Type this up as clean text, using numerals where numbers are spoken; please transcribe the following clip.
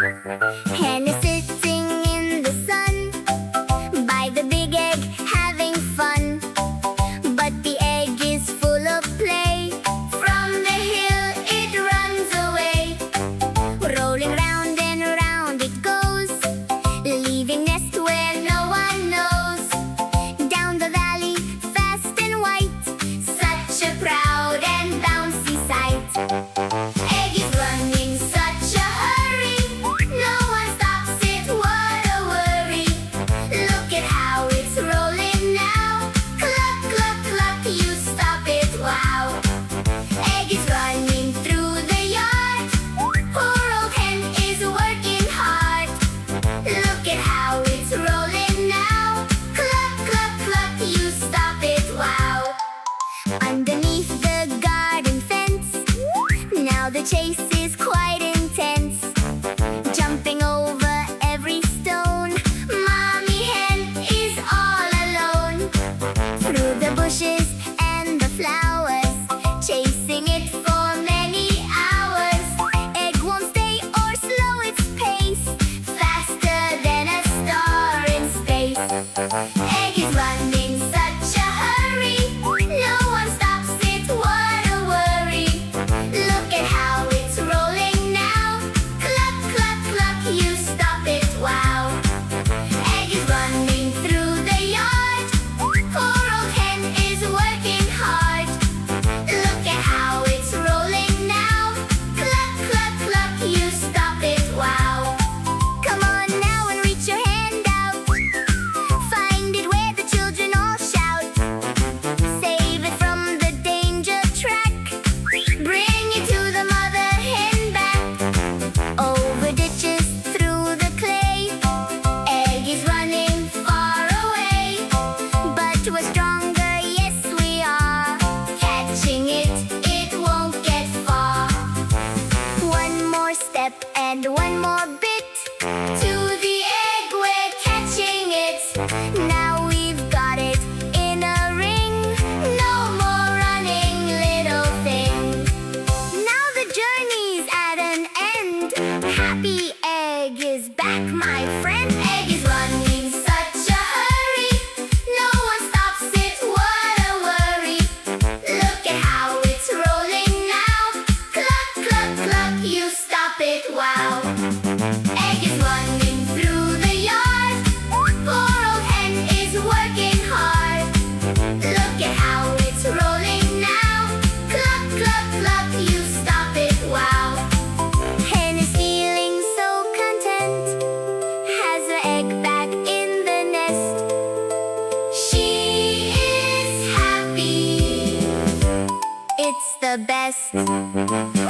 Hen is sitting in the sun by the big egg having fun. But the egg is full of play. From the hill it runs away. Rolling round and round it goes, leaving nest where no one knows. Down the valley, fast and white, such a proud and bouncy sight. Egg is running such a hurry, no one stops it, what a worry. Look at how it's rolling now. Cluck, cluck, cluck, you stop it, wow. Egg is running through the yard. Poor old hen is working hard. Look at how it's rolling now. Cluck, cluck, cluck, you stop it, wow. Underneath the garden fence, now the chase is quite intense. Jumping over every stone, Mommy Hen is all alone. Through the bushes and the flowers, chasing it for many hours. Egg won't stay or slow its pace, faster than a star in space. Egg is running such a hurry, no one stops it, what a worry. Look at how it's rolling now. Cluck, cluck, cluck, you stop it, wow. Egg is running through the yard. Poor old hen is working hard. Look at how it's rolling now. Cluck, cluck, cluck, you stop it, wow. Come on now and reach your hand out. Find it where the children all shout. Save it from the danger track. Bring it to the mother hen back. Over ditches, through the clay. Egg is running far away. But we're stronger, yes we are. Catching it, it won't get far. One more step and one more bit. To the egg, we're catching it. Now we've got it in a ring. No more running, little thing. Now the journey's at an end. Happy egg is back, my friend. Egg is running such a hurry, no one stops it, what a worry. Look at how it's rolling now. Cluck, cluck, cluck, you stop it, wow. Egg is running through the yard. Poor old hen is working hard. Look at how it's rolling now. Cluck, cluck, cluck, you stop it, wow. Hen is feeling so content, has her egg back in the nest. She is happy, it's the best.